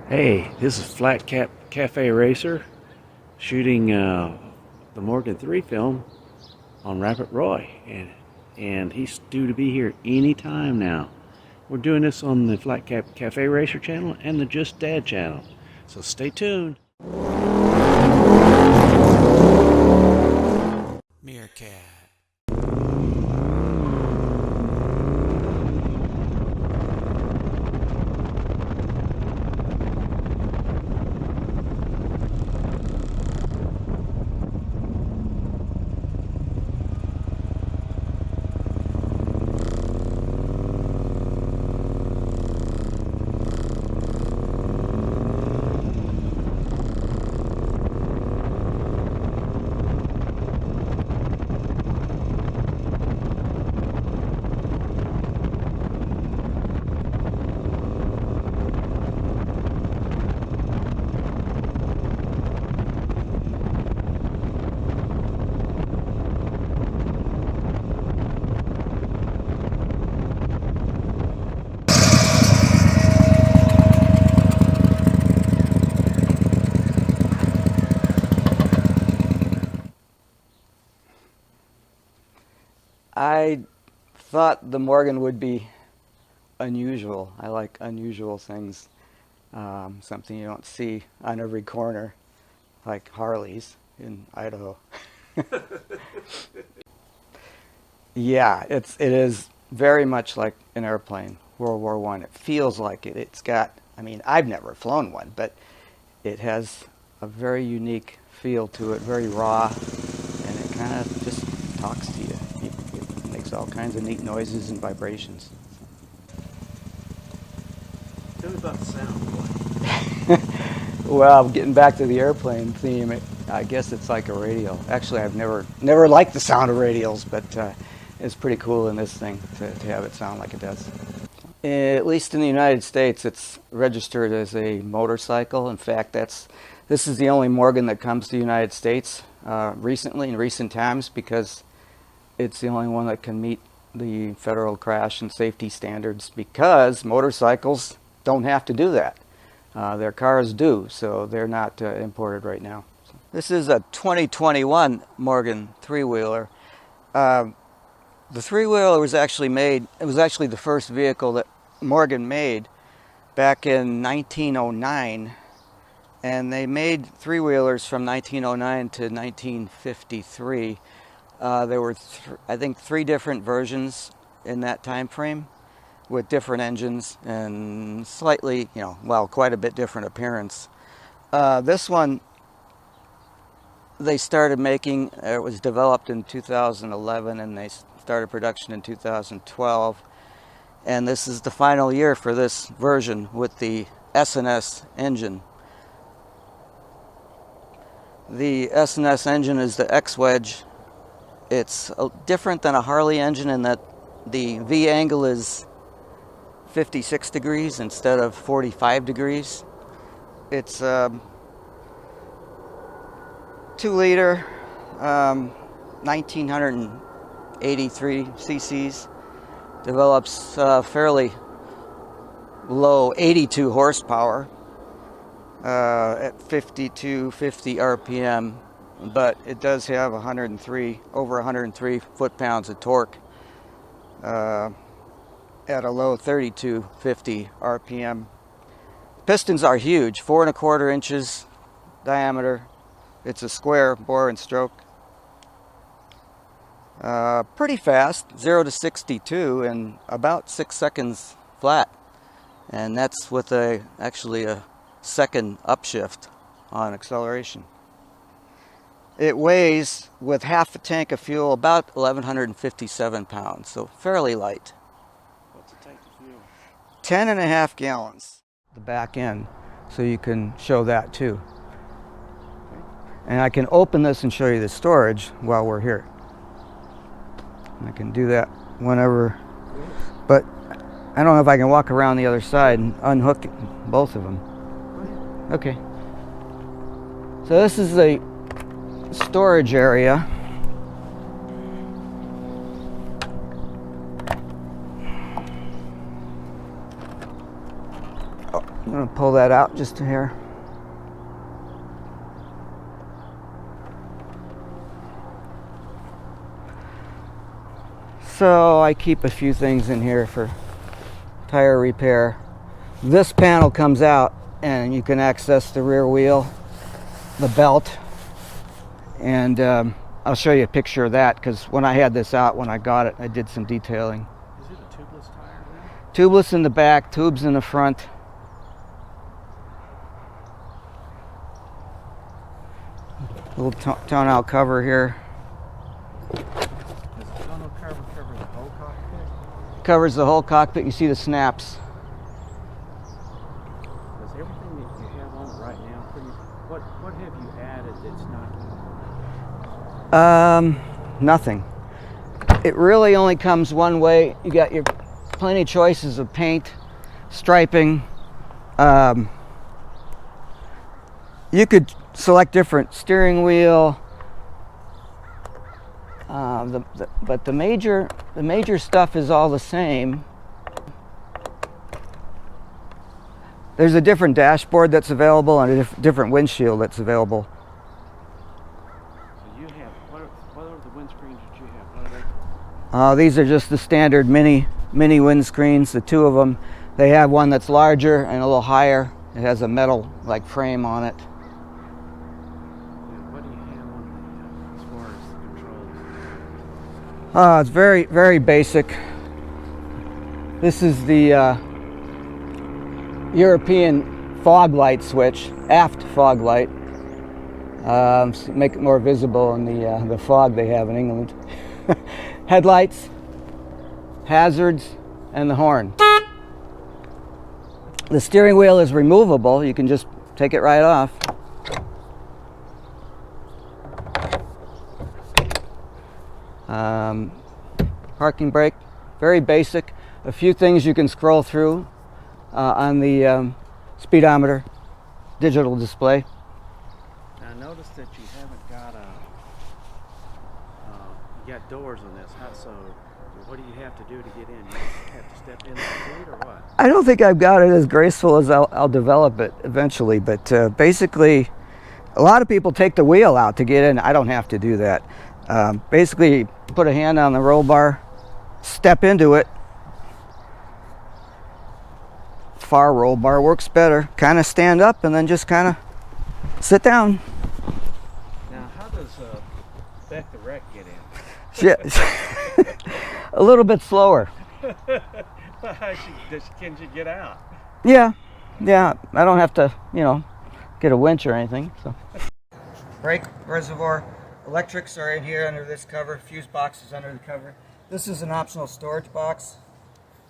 Hey, this is Flat Cap Cafe Racer shooting the Morgan 3 film on Rabbit Roy, and he's due to be here any time now. We're doing this on the Flat Cap Cafe Racer channel and the Just Dad channel, so stay tuned. Meerkat. I thought the Morgan would be unusual. I like unusual things, something you don't see on every corner, like Harleys in Idaho. Yeah, it is very much like an airplane, World War I. It feels like it. It's got, I mean, I've never flown one, but it has a very unique feel to it, very raw, and it kind of just talks to you. It makes all kinds of neat noises and vibrations. Tell me about the sound. Well, getting back to the airplane theme, I guess it's like a radio. Actually, I've never liked the sound of radials, but it's pretty cool in this thing to have it sound like it does. At least in the United States, it's registered as a motorcycle. In fact, this is the only Morgan that comes to the United States recently, in recent times, because it's the only one that can meet the federal crash and safety standards, because motorcycles don't have to do that. Their cars do, so they're not imported right now. This is a 2021 Morgan three-wheeler. The three-wheeler was actually made, it was actually the first vehicle that Morgan made back in 1909. And they made three-wheelers from 1909 to 1953. There were, I think, 3 different versions in that time frame with different engines and slightly, quite a bit different appearance. This one, they started making, it was developed in 2011 and they started production in 2012. And this is the final year for this version with the S&S engine. The S&S engine is the X-Wedge. It's different than a Harley engine in that the V angle is 56 degrees instead of 45 degrees. It's 2-liter, 1983 cc's. Develops fairly low 82 horsepower at 5250 RPM, but it does have over 103 foot-pounds of torque at a low 3250 RPM. Pistons are huge, 4 1/4 inches diameter. It's a square bore and stroke. Pretty fast, 0 to 62 in about 6 seconds flat, and that's with actually a second upshift on acceleration. It weighs, with half a tank of fuel, about 1,157 pounds, so fairly light. What's a tank of fuel? 10.5 gallons. The back end, so you can show that too. And I can open this and show you the storage while we're here. I can do that whenever, but I don't know if I can walk around the other side and unhook both of them. Okay. So this is the storage area. going to pull that out just a hair. So I keep a few things in here for tire repair. This panel comes out and you can access the rear wheel, the belt, and I'll show you a picture of that because when I had this out, when I got it, I did some detailing. Is it a tubeless tire then? Tubeless in the back, tubes in the front. Little tonneau cover here. Does the tonneau cover cover the whole cockpit? Covers the whole cockpit. You see the snaps. Does everything that you have on it right now, what have you added that's not? Nothing. It really only comes one way. You got your plenty of choices of paint, striping. You could select different steering wheel. But the major stuff is all the same. There's a different dashboard that's available and a different windshield that's available. So you have, what are the windscreens that you have? What are they? These are just the standard mini windscreens, the two of them. They have one that's larger and a little higher. It has a metal like frame on it. What do you have on as far as the controls? It's very, very basic. This is the European fog light switch, aft fog light. Make it more visible in the fog they have in England. Headlights, hazards, and the horn. The steering wheel is removable. You can just take it right off. Parking brake, very basic. A few things you can scroll through on the speedometer digital display. Now, I noticed that you haven't got you got doors on this. So what do you have to do to get in? You have to step in the seat or what? I don't think I've got it as graceful as I'll develop it eventually, but basically, a lot of people take the wheel out to get in. I don't have to do that. Basically, put a hand on the roll bar, step into it. Far roll bar works better. Kind of stand up and then just kind of sit down. Now, how does Beck the Wreck get in? A little bit slower. Can she get out? Yeah. I don't have to, get a winch or anything. So. Brake reservoir. Electrics are in here under this cover. Fuse box is under the cover. This is an optional storage box,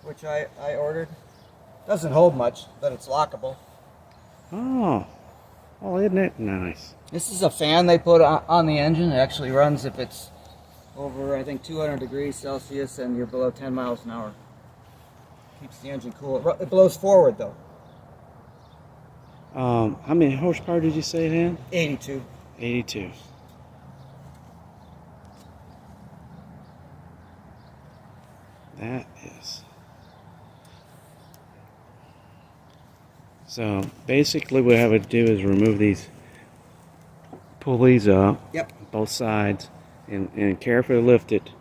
which I ordered. Doesn't hold much, but it's lockable. Oh, isn't that nice? This is a fan they put on the engine. It actually runs if it's over, I think, 200 degrees Celsius and you're below 10 miles an hour. Keeps the engine cool. It blows forward, though. How many horsepower did you say it had? 82. 82. That is. So basically what I would do is remove these, pull these up, Yep. both sides, and carefully lift it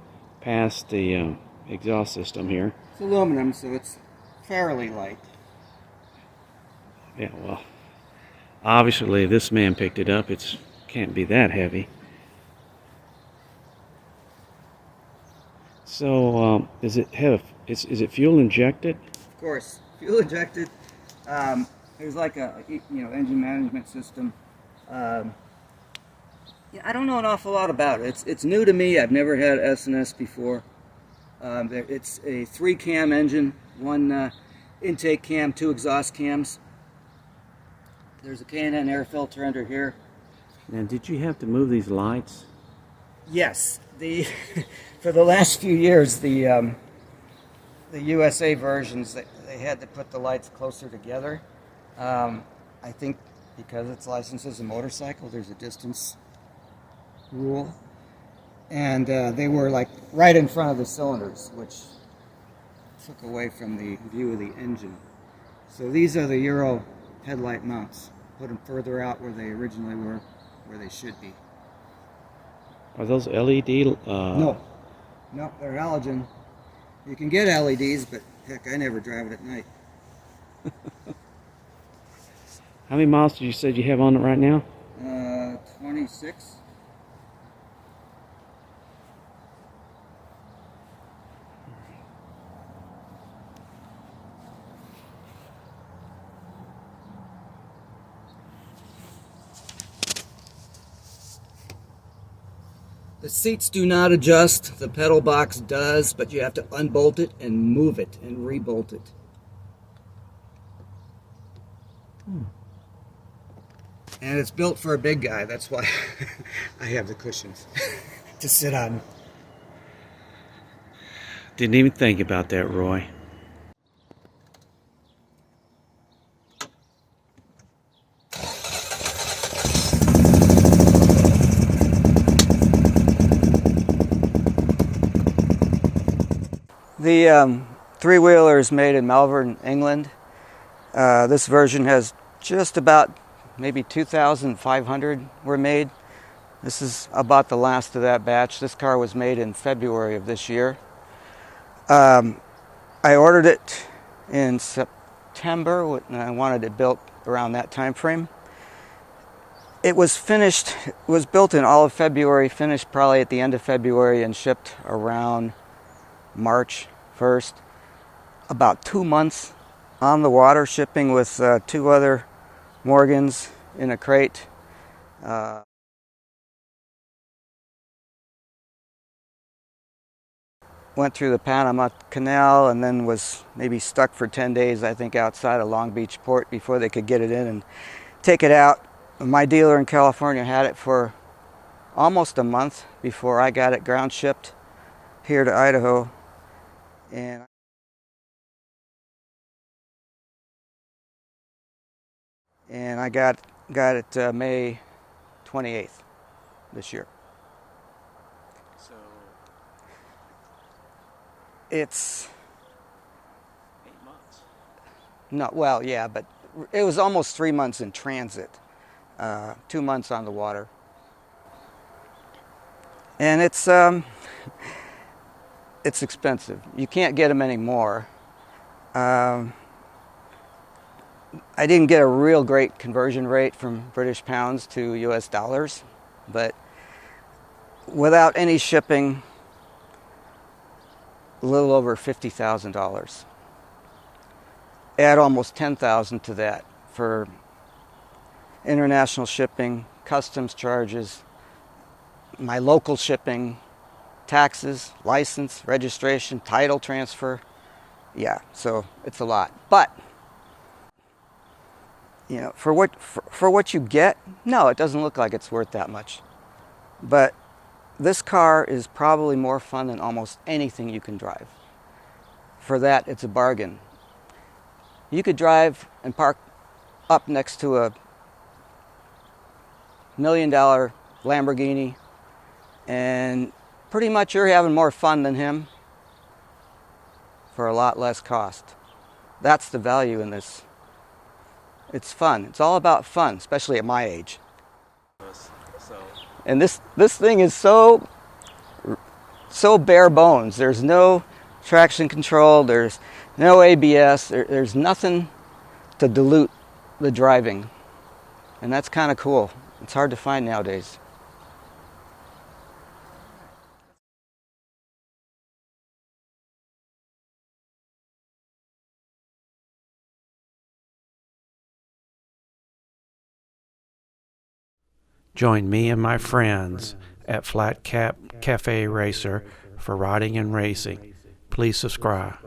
past the exhaust system here. It's aluminum, so it's fairly light. Yeah, well, obviously if this man picked it up, it can't be that heavy. So is it fuel injected? Of course, fuel injected. There's like a engine management system. I don't know an awful lot about it. It's new to me. I've never had S&S before. It's a 3-cam engine, 1 intake cam, 2 exhaust cams. There's a K&N air filter under here. Now, did you have to move these lights? Yes, for the last few years, the USA versions they had to put the lights closer together. I think because it's licensed as a motorcycle, there's a distance rule, and they were like right in front of the cylinders, which took away from the view of the engine. So these are the Euro headlight mounts. Put them further out where they originally were, where they should be. Are those LED? No, they're halogen. You can get LEDs, but heck, I never drive it at night. How many miles did you say you have on it right now? 26. The seats do not adjust, the pedal box does, but you have to unbolt it and move it and rebolt it. And it's built for a big guy, that's why I have the cushions to sit on. Didn't even think about that, Roy. The three-wheeler is made in Malvern, England. This version has just about maybe 2,500 were made. This is about the last of that batch. This car was made in February of this year. I ordered it in September and I wanted it built around that time frame. It was finished, it was built in all of February, finished probably at the end of February and shipped around March 1st. About 2 months on the water shipping with 2 other Morgans in a crate. Went through the Panama Canal and then was maybe stuck for 10 days, I think, outside of Long Beach Port before they could get it in and take it out. My dealer in California had it for almost a month before I got it ground shipped here to Idaho. And I got it May 28th this year. So it's 8 months. no, well, yeah, but it was almost 3 months in transit, 2 months on the water, and it's expensive. You can't get them anymore. I didn't get a real great conversion rate from British pounds to US dollars, but without any shipping, a little over $50,000. Add almost $10,000 to that for international shipping, customs charges, my local shipping, taxes, license, registration, title transfer. Yeah, so it's a lot. But you know, for what you get, no, it doesn't look like it's worth that much. But this car is probably more fun than almost anything you can drive. For that, it's a bargain. You could drive and park up next to a $1 million Lamborghini, and pretty much you're having more fun than him for a lot less cost. That's the value in this. It's fun. It's all about fun, especially at my age. And this thing is so bare bones. There's no traction control. There's no ABS. There's nothing to dilute the driving. And that's kind of cool. It's hard to find nowadays. Join me and my friends at Flat Cap Cafe Racer for riding and racing. Please subscribe.